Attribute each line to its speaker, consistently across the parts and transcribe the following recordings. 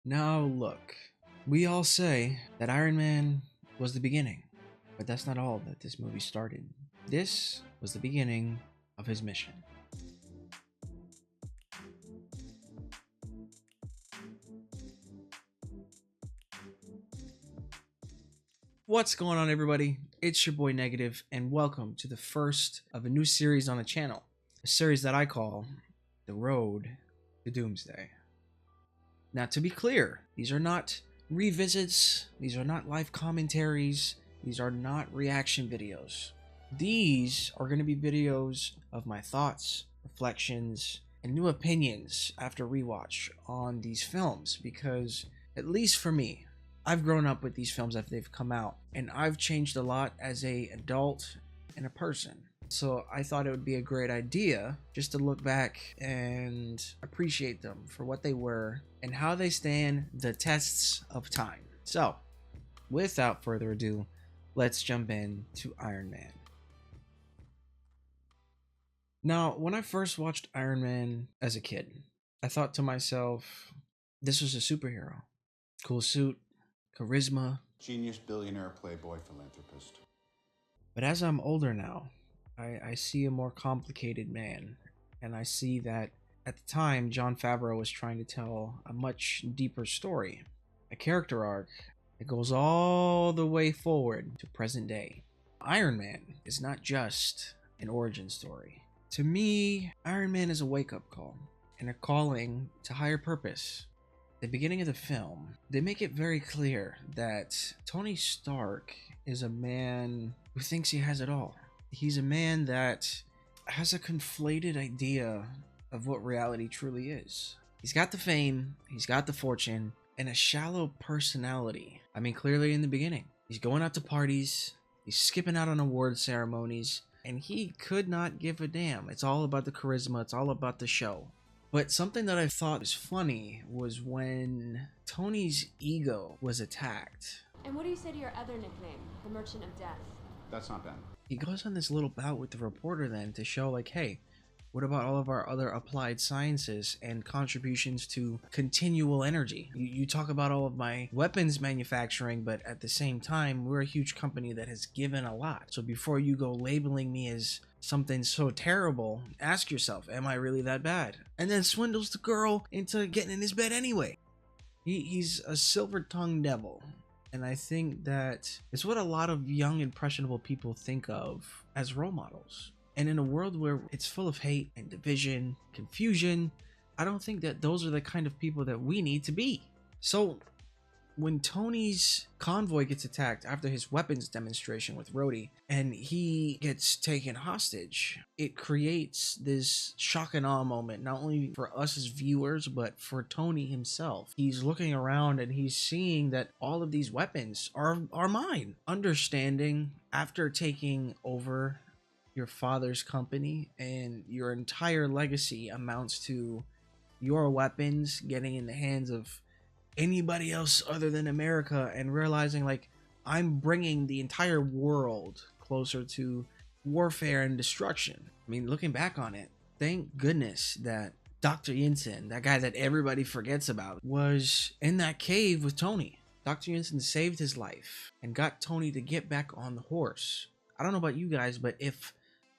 Speaker 1: Now look, we all say that Iron Man was the beginning, but that's not all that this movie started. This was the beginning of his mission. What's going on, everybody? It's your boy Negative, and welcome to the first of a new series on the channel. A series that I call The Road to Doomsday. Now, to be clear, these are not revisits, these are not live commentaries, these are not reaction videos. These are going to be videos of my thoughts, reflections, and new opinions after rewatch on these films because, at least for me, I've grown up with these films as they've come out, and I've changed a lot as an adult and a person. So I thought it would be a great idea just to look back and appreciate them for what they were and how they stand the tests of time. So, without further ado, let's jump in to Iron Man. Now, when I first watched Iron Man as a kid, I thought to myself, this was a superhero. Cool suit, charisma.
Speaker 2: Genius, billionaire, playboy, philanthropist.
Speaker 1: But as I'm older now, I see a more complicated man, and I see that at the time Jon Favreau was trying to tell a much deeper story, a character arc that goes all the way forward to present day. Iron Man is not just an origin story. To me, Iron Man is a wake-up call and a calling to higher purpose. At the beginning of the film, they make it very clear that Tony Stark is a man who thinks he has it all. He's a man that has a conflated idea of what reality truly is. He's got the fame, he's got the fortune, and a shallow personality. I mean, clearly in the beginning, he's going out to parties, he's skipping out on award ceremonies, and he could not give a damn. It's all about the charisma, it's all about the show. But something that I thought was funny was when Tony's ego was attacked.
Speaker 3: And what do you say to your other nickname, the Merchant of Death?
Speaker 2: That's not bad.
Speaker 1: He goes on this little bout with the reporter then to show like, hey, what about all of our other applied sciences and contributions to continual energy? You talk about all of my weapons manufacturing, but at the same time, we're a huge company that has given a lot. So before you go labeling me as something so terrible, ask yourself, am I really that bad? And then swindles the girl into getting in his bed anyway. He's a silver-tongued devil. And I think that it's what a lot of young, impressionable people think of as role models. And in a world where it's full of hate and division, confusion, I don't think that those are the kind of people that we need to be. So when Tony's convoy gets attacked after his weapons demonstration with Rhodey and he gets taken hostage, it creates this shock and awe moment, not only for us as viewers, but for Tony himself. He's looking around and he's seeing that all of these weapons are mine. Understanding after taking over your father's company and your entire legacy amounts to your weapons getting in the hands of anybody else other than America, and realizing like I'm bringing the entire world closer to warfare and destruction. I mean, looking back on it, thank goodness that Dr. Yinsen, that guy that everybody forgets about, was in that cave with Tony. Dr. Yinsen saved his life and got Tony to get back on the horse. I don't know about you guys, but if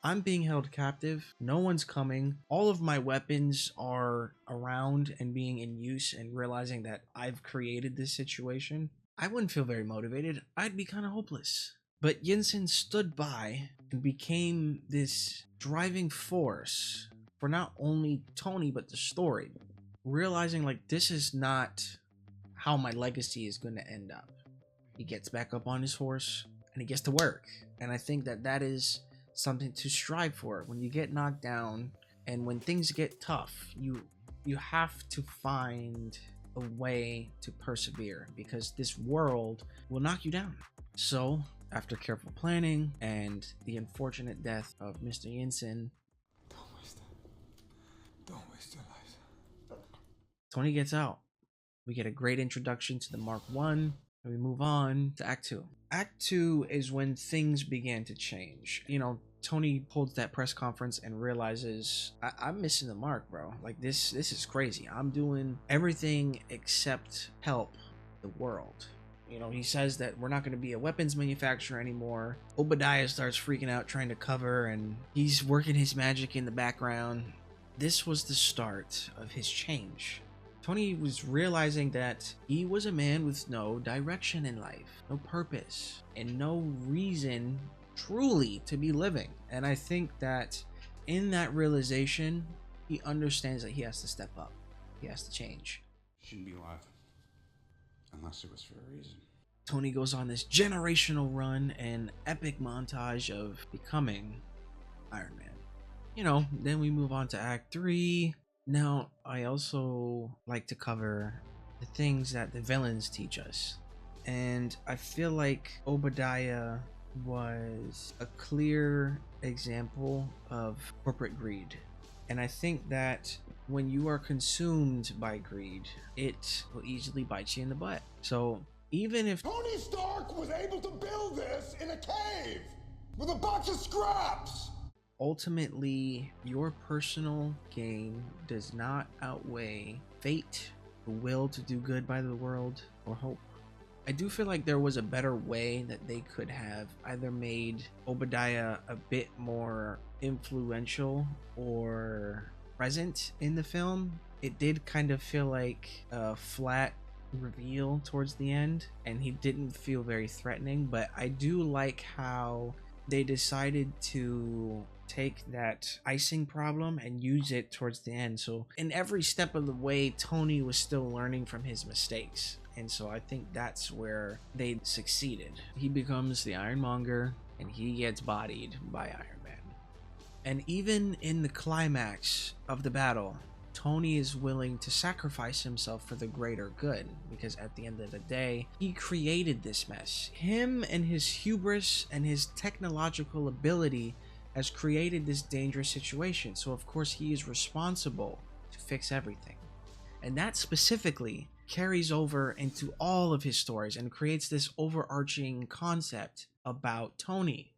Speaker 1: I'm being held captive, no one's coming, all of my weapons are around and being in use, and realizing that I've created this situation, I wouldn't feel very motivated. I'd be kind of hopeless. But Yinsen stood by and became this driving force for not only Tony but the story, realizing like this is not how my legacy is going to end up. He gets back up on his horse and he gets to work, and I think that that is something to strive for. When you get knocked down and when things get tough, you have to find a way to persevere, because this world will knock you down. So after careful planning and the unfortunate death of Mr. Yinsen,
Speaker 2: Don't waste your life.
Speaker 1: Tony gets out. We get a great introduction to the Mark I, and we move on to Act 2. Act 2 is when things began to change. You know, Tony holds that press conference and realizes, I'm missing the mark, bro. Like, this is crazy. I'm doing everything except help the world. You know, he says that we're not going to be a weapons manufacturer anymore. Obadiah starts freaking out, trying to cover, and he's working his magic in the background. This was the start of his change. Tony was realizing that he was a man with no direction in life, no purpose, and no reason truly to be living. And I think that in that realization, he understands that he has to step up. He has to change.
Speaker 2: Shouldn't be alive. Unless it was for a reason.
Speaker 1: Tony goes on this generational run and epic montage of becoming Iron Man. You know, then we move on to Act 3. Now, I also like to cover the things that the villains teach us. And I feel like Obadiah was a clear example of corporate greed. And I think that when you are consumed by greed, it will easily bite you in the butt. So even if
Speaker 4: Tony Stark was able to build this in a cave with a box of scraps,
Speaker 1: ultimately your personal gain does not outweigh fate, the will to do good by the world, or hope. I do feel like there was a better way that they could have either made Obadiah a bit more influential or present in the film. It did kind of feel like a flat reveal towards the end, and he didn't feel very threatening, but I do like how they decided to take that icing problem and use it towards the end. So in every step of the way, Tony was still learning from his mistakes. And so I think that's where they succeeded. He becomes the Ironmonger and he gets bodied by Iron Man. And even in the climax of the battle, Tony is willing to sacrifice himself for the greater good, because at the end of the day, he created this mess. Him and his hubris and his technological ability has created this dangerous situation. So of course he is responsible to fix everything. And that specifically carries over into all of his stories and creates this overarching concept about Tony.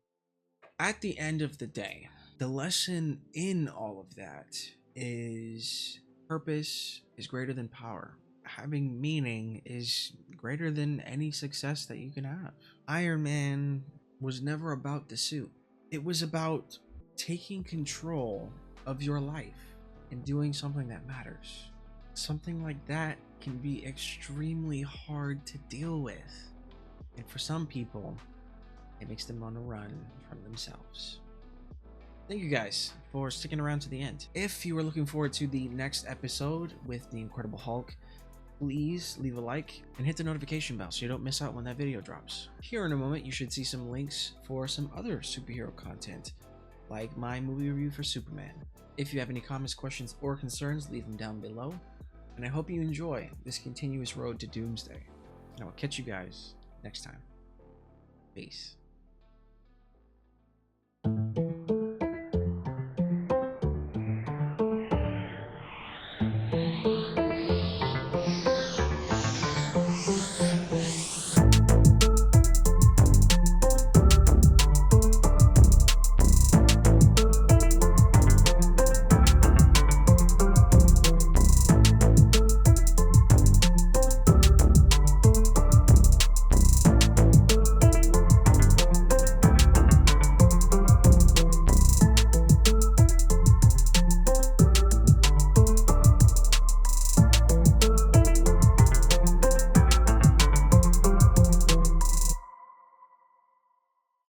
Speaker 1: At the end of the day, the lesson in all of that is purpose is greater than power. Having meaning is greater than any success that you can have. Iron Man was never about the suit. It was about taking control of your life and doing something that matters. Something like that can be extremely hard to deal with. And for some people, it makes them want to run from themselves. Thank you guys for sticking around to the end. If you are looking forward to the next episode with the Incredible Hulk, please leave a like and hit the notification bell so you don't miss out when that video drops. Here in a moment, you should see some links for some other superhero content, like my movie review for Superman. If you have any comments, questions, or concerns, leave them down below. And I hope you enjoy this continuous road to Doomsday. And I will catch you guys next time. Peace.